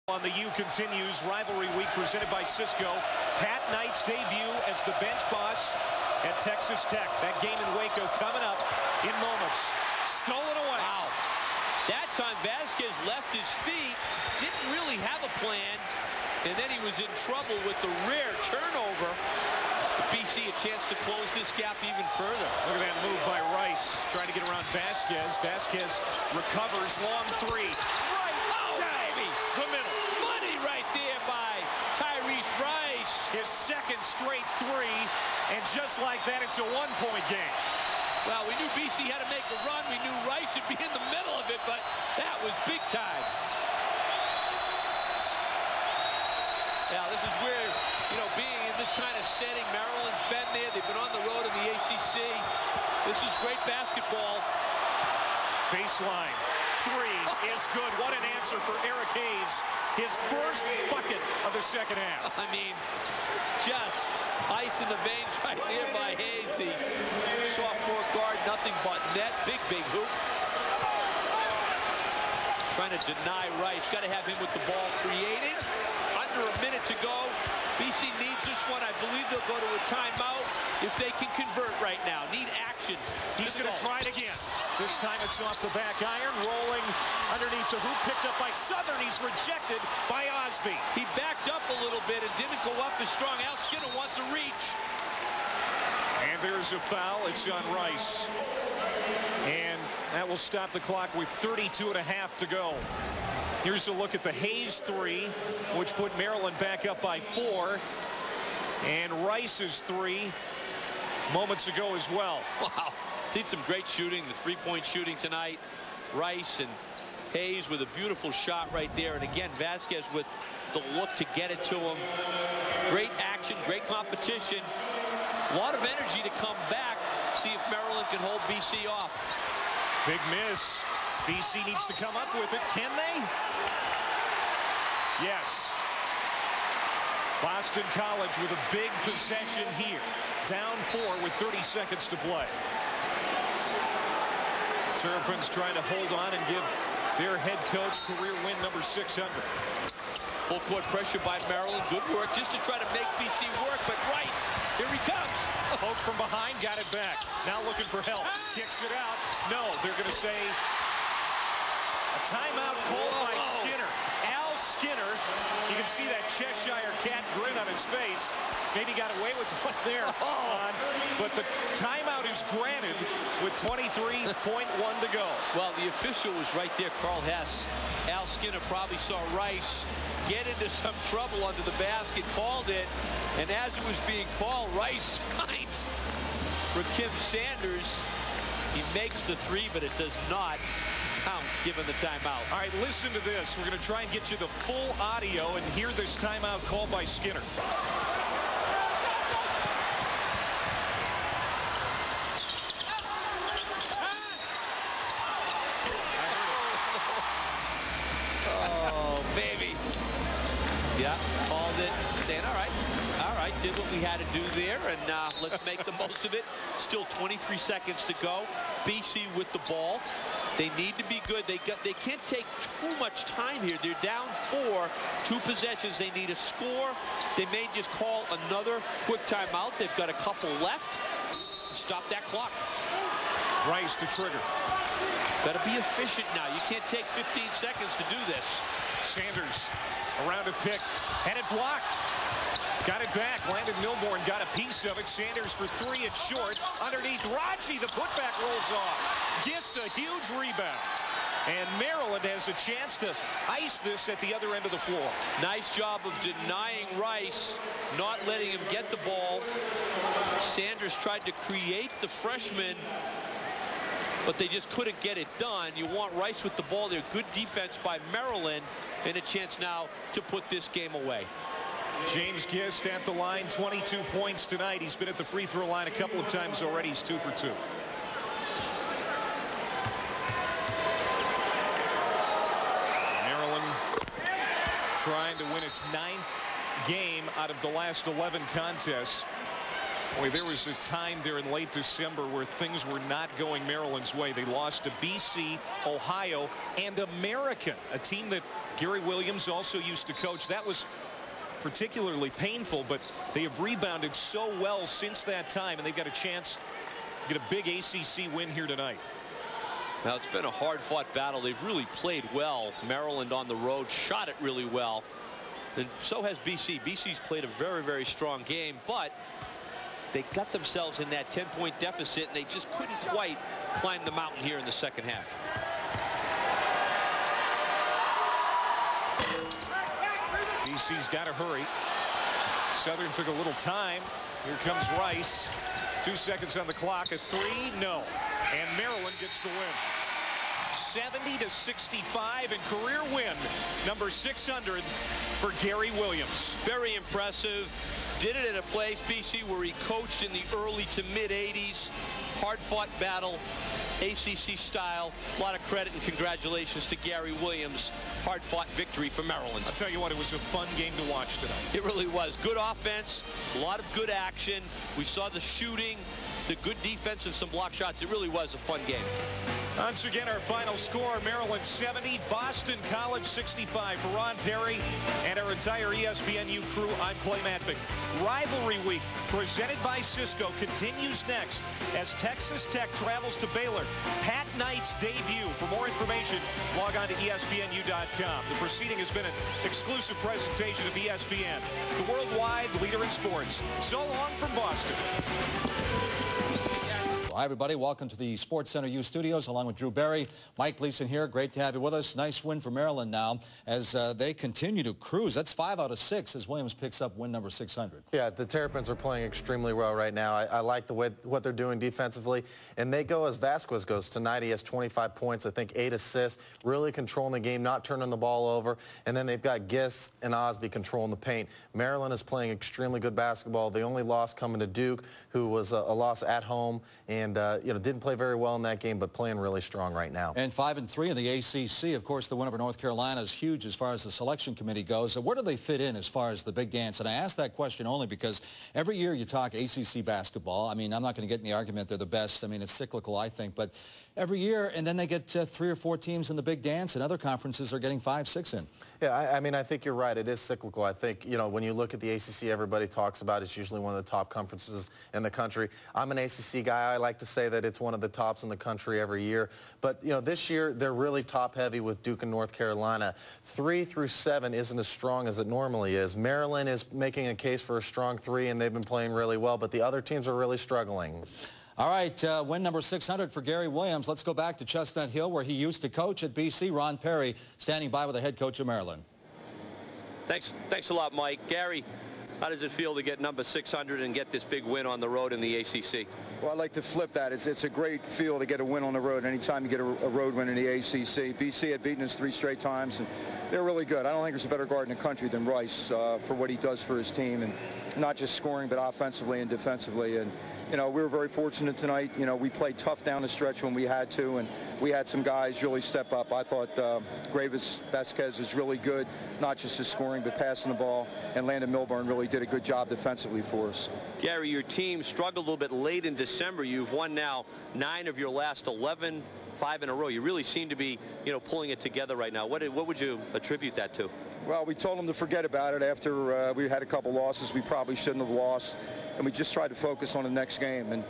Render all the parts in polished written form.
On the U continues. Rivalry week presented by Cisco. Pat Knight's debut as the bench boss at Texas Tech. That game in Waco coming up in moments. Stolen away. Wow. That time Vasquez left his feet, didn't really have a plan, and then he was in trouble with the rare turnover. BC a chance to close this gap even further. Look at that move by Rice, trying to get around Vasquez. Vasquez recovers, long three. Right, oh, baby, the middle. Money right there by Tyrese Rice. His second straight three, and just like that, it's a one-point game. Well, we knew BC had to make a run. We knew Rice should be in the middle of it, but that was big time. Now, this is where, being in this kind of setting, Maryland's been there. They've been on the road in the ACC. This is great basketball. Baseline. Three is good. What an answer for Eric Hayes. His first bucket of the second half. I mean, just ice in the veins right there by Hayes. The sophomore guard, nothing but net. Big hoop. Trying to deny Rice. Got to have him with the ball creating. Under a minute to go. BC needs this one. I believe they'll go to a timeout if they can convert right now. Need action. He's going to try it again. This time it's off the back iron, rolling underneath the hoop, picked up by Southern. He's rejected by Osby. He backed up a little bit and didn't go up as strong. Al Skinner wants a reach. And there's a foul. It's on Rice. And that will stop the clock with 32 and a half to go. Here's a look at the Hayes three, which put Maryland back up by 4. And Rice's three moments ago as well. Wow. Did some great shooting, the three-point shooting tonight. Rice and Hayes with a beautiful shot right there. And again, Vasquez with the look to get it to him. Great action, great competition. A lot of energy to come back. See if Maryland can hold BC off. Big miss. BC needs to come up with it. Can they? Yes. Boston College with a big possession here. Down 4 with 30 seconds to play. Terps trying to hold on and give their head coach career win number 600. Full court pressure by Maryland. Good work just to try to make BC work. But Rice, here he comes. Poke from behind, got it back. Now looking for help. Kicks it out. No, they're going to say a timeout called by Skinner. Al Skinner, you can see that Cheshire cat grin on his face. Maybe got away with one there. But the timeout is granted with 23.1 to go. Well, the official was right there, Carl Hess. Al Skinner probably saw Rice get into some trouble under the basket, called it, and as it was being called, Rice finds for Kim Sanders. He makes the three, but it does not count given the timeout. All right, listen to this. We're going to try and get you the full audio and hear this timeout called by Skinner. Oh, baby. Yeah, called it, saying, all right, did what we had to do there, and let's make the most of it. Still 23 seconds to go. BC with the ball. They need to be good. They can't take too much time here. They're down 4, 2 possessions. They need a score. They may just call another quick timeout. They've got a couple left. Stop that clock. Rice to trigger. Better be efficient now. You can't take 15 seconds to do this. Sanders around a pick, and it blocked. Got it back. Landon Milborn got a piece of it. Sanders for 3, it's short. Underneath Raji, the putback rolls off. Gist a huge rebound. And Maryland has a chance to ice this at the other end of the floor. Nice job of denying Rice, not letting him get the ball. Sanders tried to create the freshman, but they just couldn't get it done. You want Rice with the ball there. Good defense by Maryland, and a chance now to put this game away. James Gist at the line, 22 points tonight. He's been at the free throw line a couple of times already. He's 2 for 2. Maryland trying to win its 9th game out of the last 11 contests. Boy, there was a time there in late December where things were not going Maryland's way. They lost to BC, Ohio, and American, a team that Gary Williams also used to coach. That was particularly painful, but they have rebounded so well since that time, and they've got a chance to get a big ACC win here tonight. Now, it's been a hard-fought battle. They've really played well. Maryland on the road shot it really well. And so has BC. BC's played a very, very strong game, but they got themselves in that 10-point deficit, and they just couldn't quite climb the mountain here in the second half. BC's got to hurry. Southern took a little time. Here comes Rice. 2 seconds on the clock. A three, no. And Maryland gets the win. 70-65 and career win number 600 for Gary Williams. Very impressive. Did it in a place, BC, where he coached in the early to mid 80s. Hard-fought battle, ACC style. A lot of credit and congratulations to Gary Williams. Hard-fought victory for Maryland. I'll tell you what, it was a fun game to watch tonight. It really was. Good offense, a lot of good action. We saw the shooting, the good defense, and some block shots. It really was a fun game. Once again, our final score, Maryland 70, Boston College 65. For Ron Perry and our entire ESPNU crew, I'm Clay Matvick. Rivalry Week, presented by Cisco, continues next as Texas Tech travels to Baylor. Pat Knight's debut. For more information, log on to ESPNU.com. The proceeding has been an exclusive presentation of ESPN, the worldwide leader in sports. So long from Boston. Hi, everybody. Welcome to the Sports Center U studios, along with Drew Barry. Mike Gleason here. Great to have you with us. Nice win for Maryland now as they continue to cruise. That's 5 out of 6 as Williams picks up win number 600. Yeah, the Terrapins are playing extremely well right now. I like the way what they're doing defensively. And they go as Vasquez goes. Tonight he has 25 points, I think 8 assists, really controlling the game, not turning the ball over. And then they've got Giss and Osby controlling the paint. Maryland is playing extremely good basketball. The only loss coming to Duke, who was a loss at home. And, didn't play very well in that game, but playing really strong right now. And 5-3 in the ACC. Of course, the win over North Carolina is huge as far as the selection committee goes. So where do they fit in as far as the big dance? And I ask that question only because every year you talk ACC basketball. I mean, I'm not going to get in the argument they're the best. I mean, it's cyclical, I think. But every year, and then they get 3 or 4 teams in the big dance, and other conferences are getting 5, 6 in. Yeah, I mean, I think you're right. It is cyclical. I think, when you look at the ACC, everybody talks about it's usually one of the top conferences in the country. I'm an ACC guy. I like to say that it's one of the tops in the country every year. But, this year, they're really top-heavy with Duke and North Carolina. 3 through 7 isn't as strong as it normally is. Maryland is making a case for a strong 3, and they've been playing really well. But the other teams are really struggling. All right, win number 600 for Gary Williams. Let's go back to Chestnut Hill, where he used to coach at BC. Ron Perry standing by with the head coach of Maryland. Thanks a lot, Mike. Gary, how does it feel to get number 600 and get this big win on the road in the ACC? Well, I'd like to flip that. It's a great feel to get a win on the road. Anytime you get a road win in the ACC. BC had beaten us 3 straight times, and they're really good. I don't think there's a better guard in the country than Rice for what he does for his team, and not just scoring, but offensively and defensively. And we were very fortunate tonight. We played tough down the stretch when we had to, and we had some guys really step up. I thought Vasquez was really good, not just his scoring, but passing the ball. And Landon Milburn really did a good job defensively for us. Gary, your team struggled a little bit late in December. You've won now 9 of your last 11, 5 in a row. You really seem to be, pulling it together right now. What would you attribute that to? Well, we told them to forget about it after we had a couple losses we probably shouldn't have lost, and we just tried to focus on the next game. And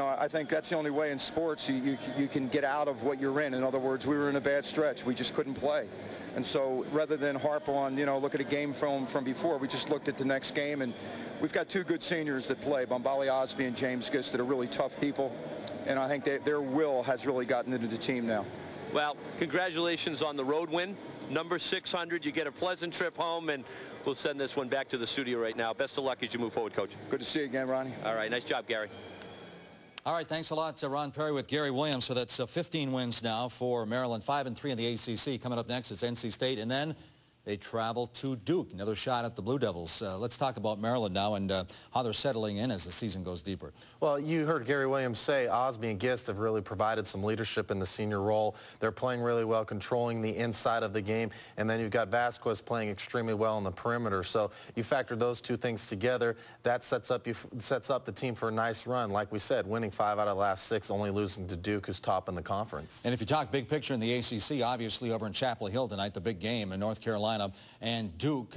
I think that's the only way in sports you can get out of what you're in. In other words, we were in a bad stretch. We just couldn't play. And so rather than harp on, look at a game film from before, we just looked at the next game. And we've got 2 good seniors that play, Bombali Osby and James Giss, that are really tough people. And I think their will has really gotten into the team now. Well, congratulations on the road win. Number 600, you get a pleasant trip home, and we'll send this one back to the studio right now. Best of luck as you move forward, Coach. Good to see you again, Ronnie. All right, nice job, Gary. All right, thanks a lot to Ron Perry with Gary Williams. So that's 15 wins now for Maryland, 5-3 in the ACC. Coming up next is NC State, and then They travel to Duke. Another shot at the Blue Devils. Let's talk about Maryland now and how they're settling in as the season goes deeper. Well, you heard Gary Williams say Osby and Gist have really provided some leadership in the senior role. They're playing really well, controlling the inside of the game, and then you've got Vasquez playing extremely well on the perimeter. So you factor those two things together, that sets up the team for a nice run. Like we said, winning 5 out of the last 6, only losing to Duke, who's top in the conference. And if you talk big picture in the ACC, obviously over in Chapel Hill tonight, the big game in North Carolina and Duke.